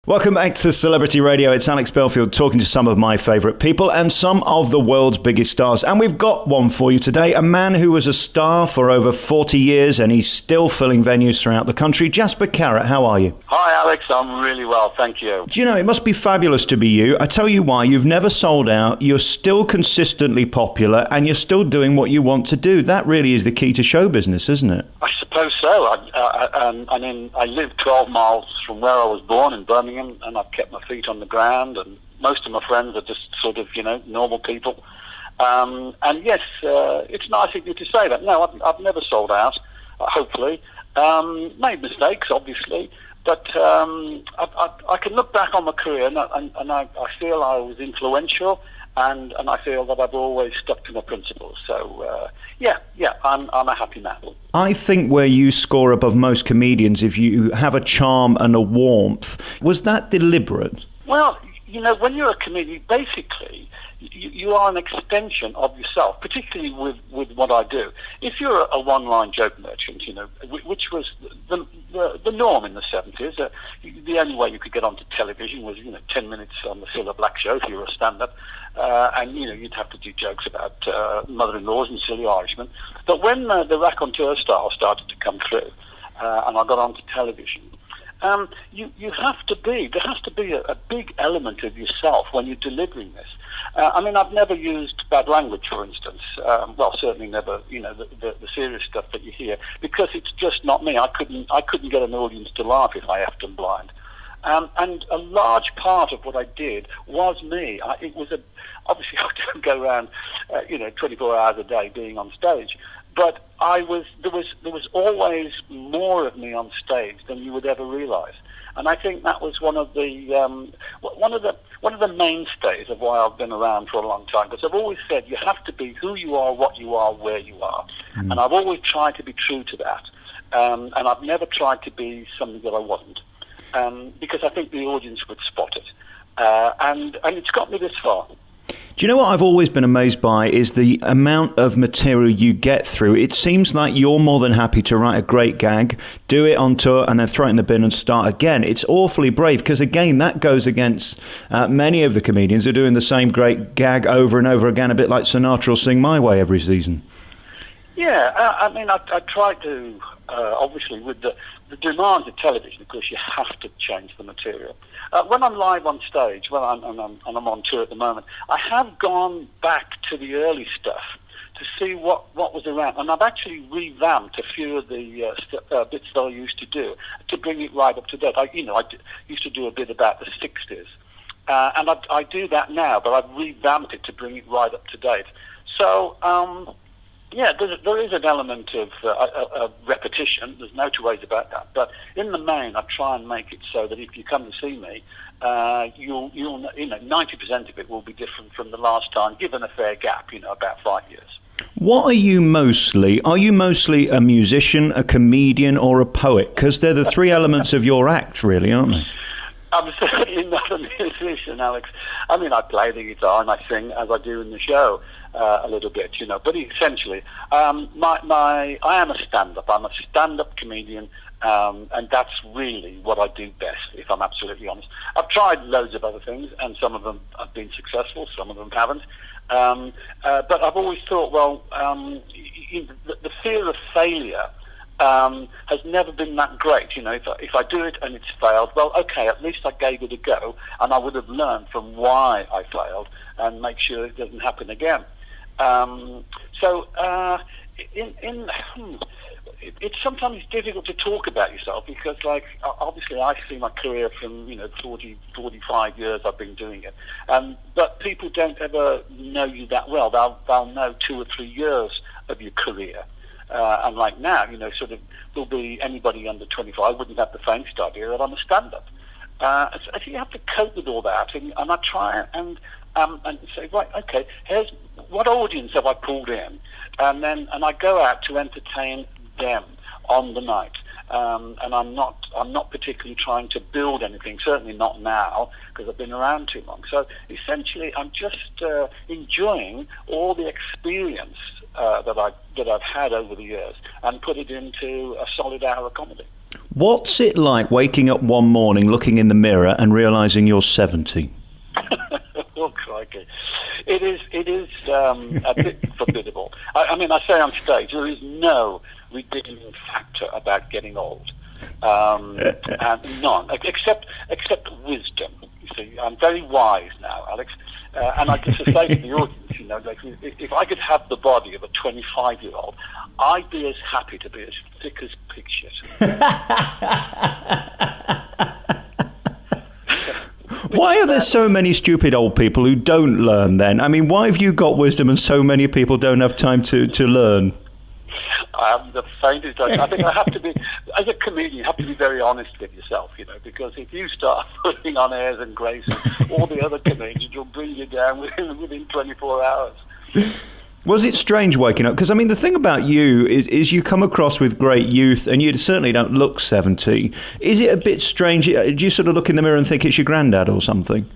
Welcome back to Celebrity Radio. It's Alex Belfield talking to some of my favourite people and some of the world's biggest stars. And we've got one for you today, a man who was a star for over 40 years and he's still filling venues throughout the country. Jasper Carrott, how are you? Hi Alex, I'm really well, thank you. Do you know, it must be fabulous to be you. I tell you why, you've never sold out, you're still consistently popular and you're still doing what you want to do. That really is the key to show business, isn't it? I suppose so. I live 12 miles from where I was born in Birmingham, and I've kept my feet on the ground, and most of my friends are just sort of, normal people. And yes, it's nice of you to say that. No, I've never sold out, hopefully. Made mistakes, obviously, but I can look back on my career and I feel I was influential, and I feel that I've always stuck to my principles. So, I'm a happy man. I think where you score above most comedians, if you have a charm and a warmth, was that deliberate? Well, when you're a comedian, basically, you are an extension of yourself, particularly with what I do. If you're a one-line joke merchant, which was the norm in the 70s, the only way you could get onto television was, 10 minutes on the Cilla Black show if you were a stand-up, and, you'd have to do jokes about mother-in-laws and silly Irishmen. But when the raconteur style started to come through, and I got onto television, there has to be a big element of yourself when you're delivering this. I've never used bad language, for instance. Certainly never, the serious stuff that you hear, because it's just not me. I couldn't get an audience to laugh if I effed them blind. And a large part of what I did was me. Obviously I don't go around, 24 hours a day being on stage. But there was always more of me on stage than you would ever realise, and I think that was one of the mainstays of why I've been around for a long time. Because I've always said you have to be who you are, what you are, where you are, and I've always tried to be true to that. And I've never tried to be something that I wasn't, because I think the audience would spot it, and it's got me this far. Do you know what I've always been amazed by is the amount of material you get through. It seems like you're more than happy to write a great gag, do it on tour, and then throw it in the bin and start again. It's awfully brave, because again, that goes against many of the comedians who are doing the same great gag over and over again, a bit like Sinatra will Sing My Way every season. Yeah, I try to, obviously, with the demands of television, of course, you have to change the material. When I'm live on stage, I'm on tour at the moment, I have gone back to the early stuff to see what was around, and I've actually revamped a few of the bits that I used to do to bring it right up to date. I used to do a bit about the 60s, and I do that now, but I've revamped it to bring it right up to date. So, there is an element of repetition. There's no two ways about that. But in the main, I try and make it so that if you come to see me, you'll 90% of it will be different from the last time, given a fair gap, about 5 years. What are you mostly? Are you mostly a musician, a comedian, or a poet? Because they're the three elements of your act, really, aren't they? I'm certainly not a musician, Alex. I play the guitar and I sing as I do in the show a little bit, But essentially, I am a stand-up. I'm a stand-up comedian, and that's really what I do best, if I'm absolutely honest. I've tried loads of other things, and some of them have been successful, some of them haven't. But I've always thought, the fear of failure has never been that great. If I do it and it's failed, well, okay, at least I gave it a go, and I would have learned from why I failed and make sure it doesn't happen again. It's sometimes difficult to talk about yourself because, obviously I see my career from, 45 years I've been doing it. But people don't ever know you that well. They'll know 2 or 3 years of your career. Unlike now, there'll be anybody under 25 wouldn't have the faintest idea that I'm a stand-up. So you have to cope with all that, and I try and say, right, okay, here's what audience have I pulled in, and I go out to entertain them on the night. And I'm not particularly trying to build anything, certainly not now, because I've been around too long. So essentially, I'm just enjoying all the experience that I've had over the years and put it into a solid hour of comedy. What's it like waking up one morning, looking in the mirror and realising you're 70? Oh, crikey. It is a bit formidable. I mean, I say on stage, there is no redeeming factor about getting old. And none, except wisdom. You see, I'm very wise now, Alex. And I just say to the audience, you know, like, if I could have the body of a 25-year-old, I'd be as happy to be as thick as pig shit. Why are there so many stupid old people who don't learn then? I mean, why have you got wisdom and so many people don't have time to learn? I haven't the faintest idea. I think I have to be, as a comedian, you have to be very honest with yourself, you know, because if you start putting on airs and graces, all the other comedians will bring you down within 24 hours. Was it strange waking up? Because, I mean, the thing about you is you come across with great youth and you certainly don't look 70. Is it a bit strange? Do you sort of look in the mirror and think it's your granddad or something?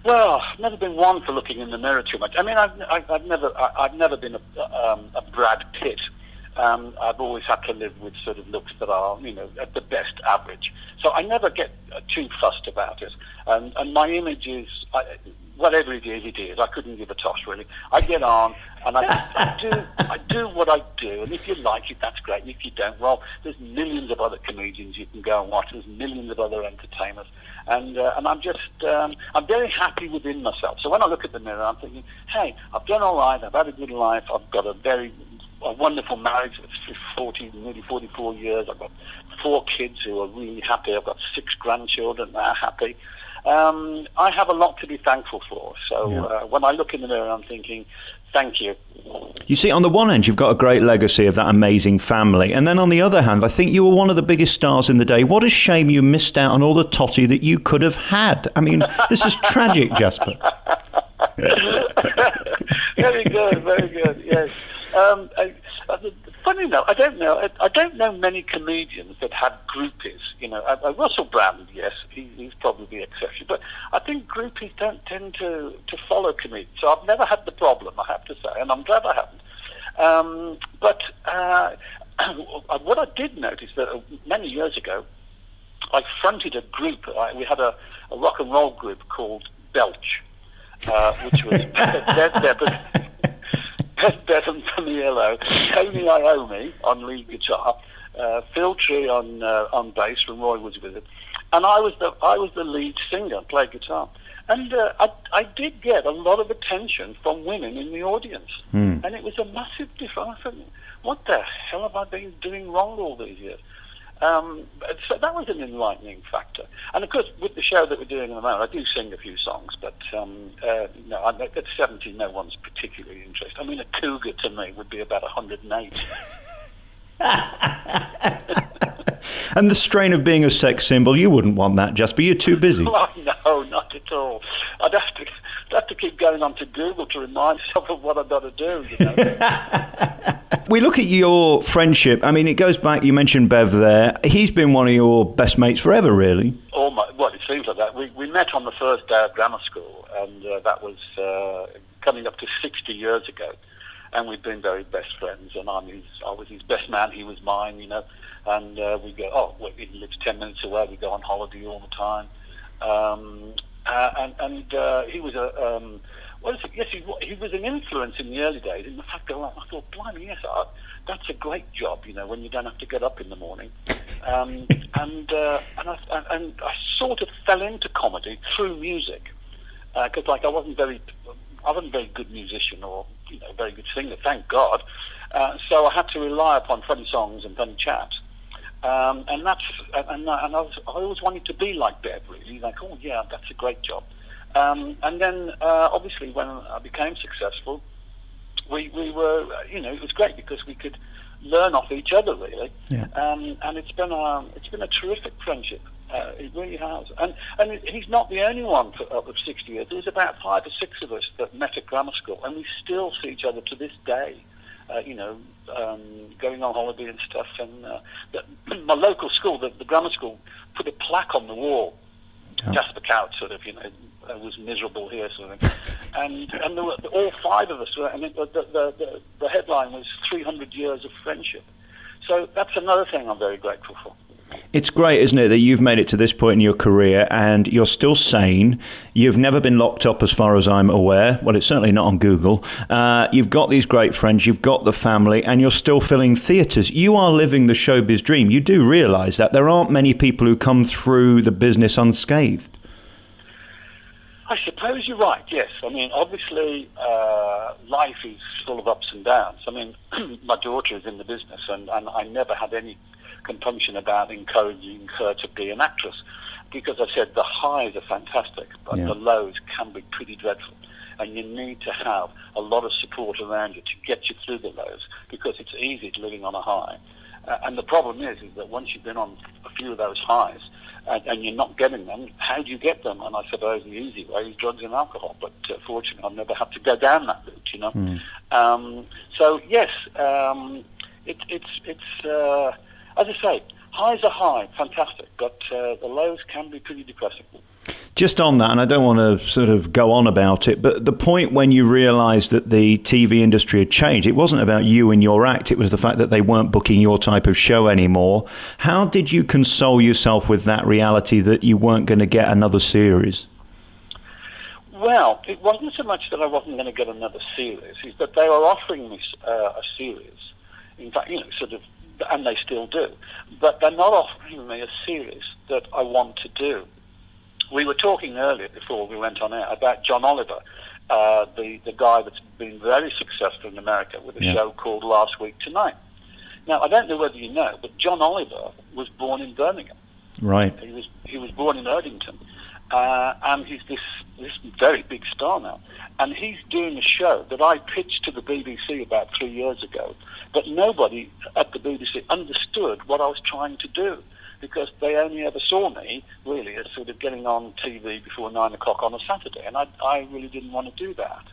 Well, I've never been one for looking in the mirror too much. I mean, I've never been a Brad Pitt. I've always had to live with sort of looks that are, you know, at the best average. So I never get too fussed about it. And my image is, whatever it is. I couldn't give a toss, really. I get on, and I do what I do. And if you like it, that's great. And if you don't, well, there's millions of other comedians you can go and watch. There's millions of other entertainers. And I'm just, I'm very happy within myself. So when I look at the mirror, I'm thinking, hey, I've done all right. I've had a good life. I've got a wonderful marriage for 40, nearly 44 years. I've got 4 kids who are really happy. I've got 6 grandchildren that are happy. I have a lot to be thankful for. So when I look in the mirror, I'm thinking, thank you. You see, on the one hand, you've got a great legacy of that amazing family. And then on the other hand, I think you were one of the biggest stars in the day. What a shame you missed out on all the totty that you could have had. I mean, this is tragic, Jasper. Very good, yes. Funny enough, I don't know many comedians that had groupies. You know, Russell Brand, yes, he's probably the exception. But I think groupies don't tend to follow comedians. So I've never had the problem, I have to say, and I'm glad I haven't. But what I did notice that many years ago, I fronted a group. We had a rock and roll group called Belch, which was Bevan Paniello, Tony Iommi on lead guitar, Phil Tree on bass when Roy was with it, and I was the lead singer, played guitar, and I did get a lot of attention from women in the audience, and it was a massive difference. I thought, what the hell have I been doing wrong all these years? So that was an enlightening factor. And of course, with the show that we're doing at the moment, I do sing a few songs, but no, at 70, no one's particularly interested. I mean, a cougar to me would be about 108. And the strain of being a sex symbol, you wouldn't want that, Jasper. You're too busy. Oh, no, not at all. I'd have to keep going on to Google to remind myself of what I've got to do. You know? We look at your friendship. I mean, it goes back, you mentioned Bev there. He's been one of your best mates forever, really. Well, it seems like that. We met on the first day of grammar school, and that was coming up to 60 years ago. And we've been very best friends, and I was his best man, he was mine, you know. And we go, he lives 10 minutes away, we go on holiday all the time. And he was he was an influence in the early days. In the fact that I thought, blimey, yes, that's a great job, you know, when you don't have to get up in the morning. And I sort of fell into comedy through music, because like I wasn't a very good musician or, you know, very good singer, thank God. So I had to rely upon funny songs and funny chaps. I always wanted to be like Bev, really. Like, oh yeah, that's a great job. And then obviously when I became successful, we were, you know, it was great because we could learn off each other, really. Yeah. And it's been a terrific friendship. It really has. And he's not the only one of 60 years. There's about 5 or 6 of us that met at grammar school, and we still see each other to this day. You know, going on holiday and stuff. And my local school, the grammar school, put a plaque on the wall. Oh. Jasper Carrott, sort of, you know, was miserable here, sort of thing. And there were, all 5 of us were, and the headline was 300 years of friendship. So that's another thing I'm very grateful for. It's great, isn't it, that you've made it to this point in your career and you're still sane. You've never been locked up as far as I'm aware. Well, it's certainly not on Google. You've got these great friends, you've got the family, and you're still filling theatres. You are living the showbiz dream. You do realise that there aren't many people who come through the business unscathed. I suppose you're right, yes. I mean, obviously, life is full of ups and downs. I mean, my daughter is in the business, and I never had any compunction about encouraging her to be an actress, because I said the highs are fantastic, but the lows can be pretty dreadful, and you need to have a lot of support around you to get you through the lows, because it's easy living on a high. And the problem is that once you've been on a few of those highs and you're not getting them, how do you get them? And I suppose the easy way is drugs and alcohol, but fortunately I've never had to go down that route, you know. So yes, it's as I say, highs are high, fantastic, but the lows can be pretty depressing. Just on that, and I don't want to sort of go on about it, but the point when you realised that the TV industry had changed, it wasn't about you and your act, it was the fact that they weren't booking your type of show anymore. How did you console yourself with that reality that you weren't going to get another series? Well, it wasn't so much that I wasn't going to get another series, it's that they were offering me a series. In fact, you know, sort of, and they still do, but they're not offering me a series that I want to do. We were talking earlier, before we went on air, about John Oliver, the guy that's been very successful in America with a show called Last Week Tonight. Now, I don't know whether you know, but John Oliver was born in Birmingham. Right. He was born in Erdington, and he's this very big star now. And he's doing a show that I pitched to the BBC about 3 years ago, but nobody at the BBC understood what I was trying to do, because they only ever saw me, really, as sort of getting on TV before 9 o'clock on a Saturday, and I really didn't want to do that.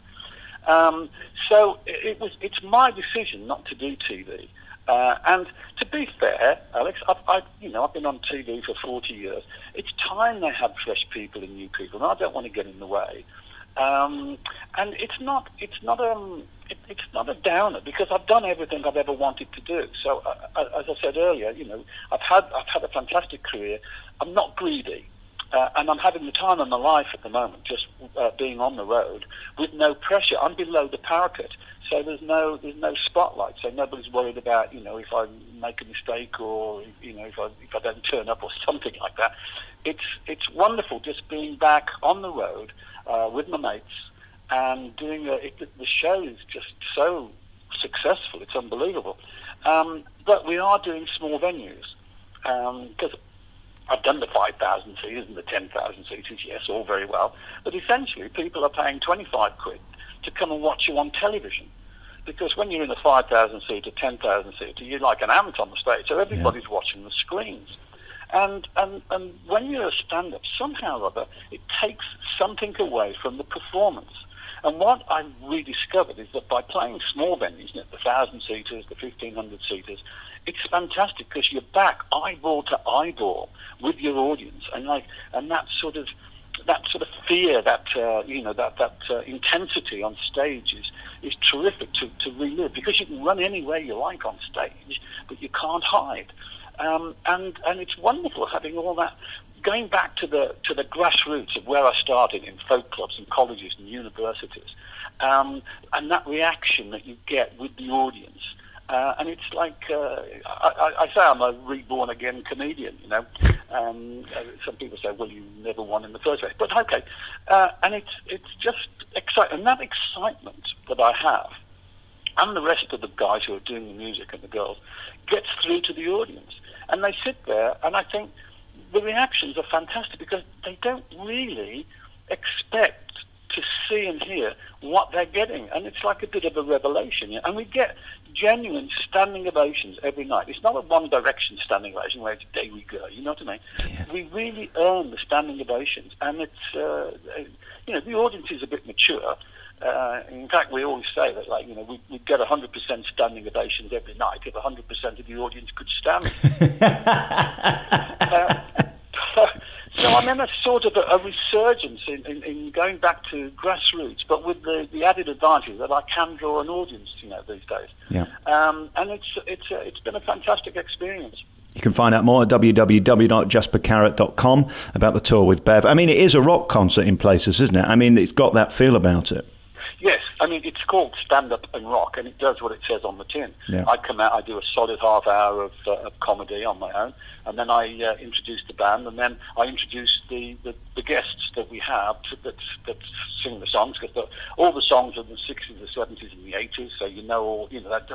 So it's my decision not to do TV. And to be fair, Alex, I've been on TV for 40 years. It's time they had fresh people and new people, and I don't want to get in the way. And it's not a downer, because I've done everything I've ever wanted to do. So, as I said earlier, you know, I've had a fantastic career. I'm not greedy, and I'm having the time of my life at the moment, just being on the road with no pressure. I'm below the parapet, so there's no spotlight. So nobody's worried about, you know, if I make a mistake, or, you know, if I don't turn up or something like that. It's wonderful just being back on the road with my mates. And doing the show is just so successful, it's unbelievable. But we are doing small venues, because I've done the 5,000 seaters and the 10,000 seaters, yes, all very well. But essentially, people are paying 25 quid to come and watch you on television. Because when you're in a 5,000 seater, 10,000 seater, you're like an ant on the stage, so everybody's watching the screens. And when you're a stand-up, somehow or other, it takes something away from the performance. And what I've rediscovered is that by playing small venues, you know, the 1,000-seaters, the 1,500-seaters, it's fantastic, because you're back eyeball to eyeball with your audience, and that sort of fear, that intensity on stage is terrific to relive, because you can run anywhere you like on stage, but you can't hide. And it's wonderful having all that. Going back to the grassroots of where I started, in folk clubs and colleges and universities, and that reaction that you get with the audience, and it's like I say I'm a reborn again comedian, you know. Some people say, well, you never won in the first place, but okay, and it's just exciting, and that excitement that I have, and the rest of the guys who are doing the music and the girls, gets through to the audience, and they sit there, and I think the reactions are fantastic, because they don't really expect to see and hear what they're getting, and it's like a bit of a revelation. Yeah? And we get genuine standing ovations every night. It's not a One Direction standing ovation where it's "Day We Go," you know what I mean? Yes. We really earn the standing ovations, and it's the audience is a bit mature. In fact, we always say that, like, you know, we get 100% standing ovations every night if 100% of the audience could stand. So I'm in a sort of a resurgence in going back to grassroots, but with the added advantage that I can draw an audience, these days. Yeah. And it's been a fantastic experience. You can find out more at www.jaspercarrott.com about the tour with Bev. I mean, it is a rock concert in places, isn't it? I mean, it's got that feel about it. Yes, I mean, it's called Stand Up and Rock, and it does what it says on the tin. Yeah. I come out, I do a solid half hour of comedy on my own, and then I introduce the band, and then I introduce the guests that we have that sing the songs, because all the songs are in the 60s, the 70s, and the 80s, so that's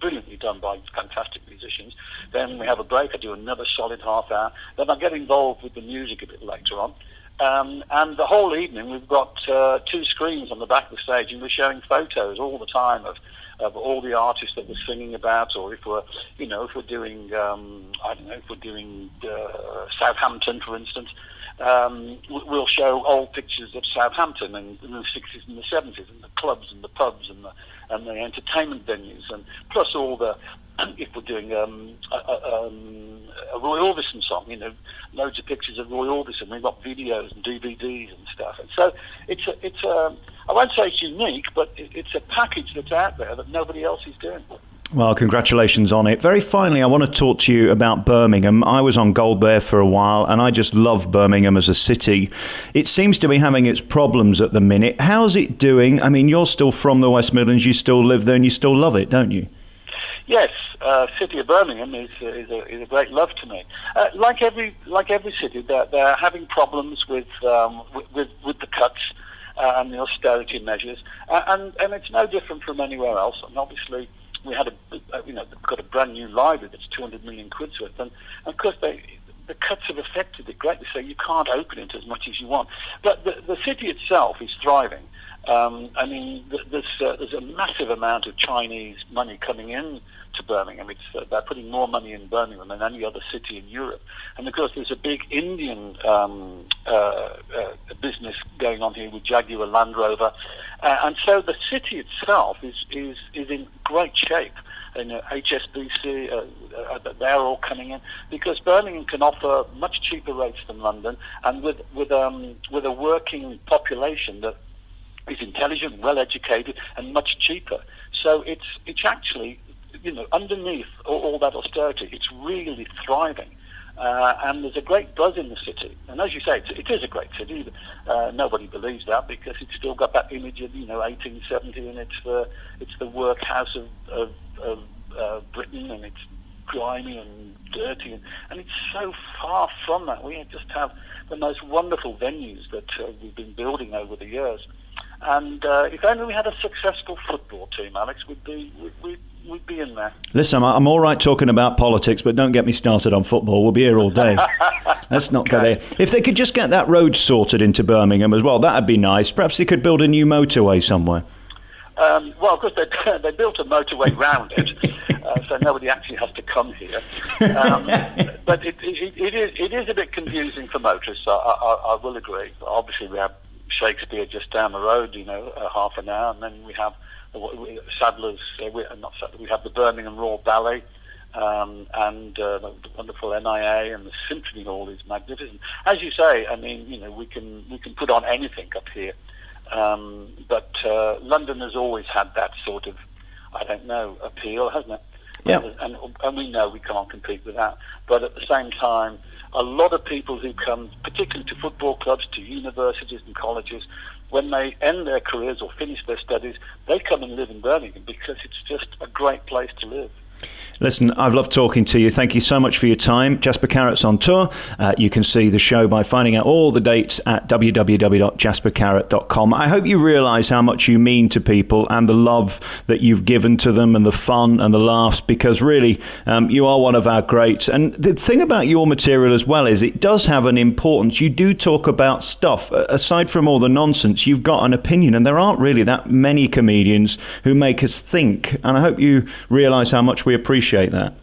brilliantly done by fantastic musicians. Then we have a break, I do another solid half hour, then I get involved with the music a bit later on. And the whole evening we've got 2 screens on the back of the stage, and we're showing photos all the time of all the artists that we're singing about, or if we're doing Southampton, for instance, we'll show old pictures of Southampton in the 60s and the 70s, and the clubs and the pubs and the entertainment venues, and plus all the, if we're doing a Roy Orbison song, loads of pictures of Roy Orbison. We've got videos and DVDs and stuff. And so it's I won't say it's unique, but it's a package that's out there that nobody else is doing. Well, congratulations on it. Very finally, I want to talk to you about Birmingham. I was on Gold there for a while, and I just love Birmingham as a city. It seems to be having its problems at the minute. How's it doing? I mean, you're still from the West Midlands. You still live there, and you still love it, don't you? Yes, city of Birmingham is a great love to me. Like every city, they're having problems with the cuts and the austerity measures, and it's no different from anywhere else. And obviously, we had got a brand new library that's 200 million quid's worth, and of course the cuts have affected it greatly. So you can't open it as much as you want. But the city itself is thriving. I mean, there's a massive amount of Chinese money coming in to Birmingham. They're putting more money in Birmingham than any other city in Europe. And of course, there's a big Indian business going on here with Jaguar Land Rover, and so the city itself is in great shape. HSBC, they're all coming in because Birmingham can offer much cheaper rates than London, and with a working population that is intelligent, well educated, and much cheaper. So it's actually, underneath all that austerity, it's really thriving. And there's a great buzz in the city. And as you say, it is a great city. Nobody believes that because it's still got that image of 1870, and it's the workhouse of Britain, and it's grimy and dirty, and it's so far from that. We just have the most wonderful venues that we've been building over the years. And if only we had a successful football team, Alex, we'd be in there. Listen, I'm all right talking about politics, but don't get me started on football. We'll be here all day. Let's not go there. If they could just get that road sorted into Birmingham as well, that'd be nice. Perhaps they could build a new motorway somewhere. Well, of course, they built a motorway round it, so nobody actually has to come here. But it is a bit confusing for motorists, I will agree. Obviously, we have Shakespeare just down the road, half an hour, and then we have Sadler's. We have the Birmingham Royal Ballet, and the wonderful NIA, and the Symphony Hall is magnificent. As you say, I mean, we can put on anything up here, but London has always had that sort of, appeal, hasn't it? Yeah. And we know we can't compete with that. But at the same time, a lot of people who come, particularly to football clubs, to universities and colleges, when they end their careers or finish their studies, they come and live in Birmingham because it's just a great place to live. Listen, I've loved talking to you. Thank you so much for your time. Jasper Carrott's on tour. You can see the show by finding out all the dates at www.jaspercarrott.com. I hope you realise how much you mean to people and the love that you've given to them and the fun and the laughs, because really you are one of our greats. And the thing about your material as well is it does have an importance. You do talk about stuff. Aside from all the nonsense, you've got an opinion, and there aren't really that many comedians who make us think. And I hope you realise how much we appreciate that.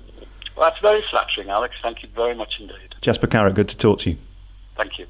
Well, that's very flattering, Alex. Thank you very much indeed. Jasper Carrott, good to talk to you. Thank you.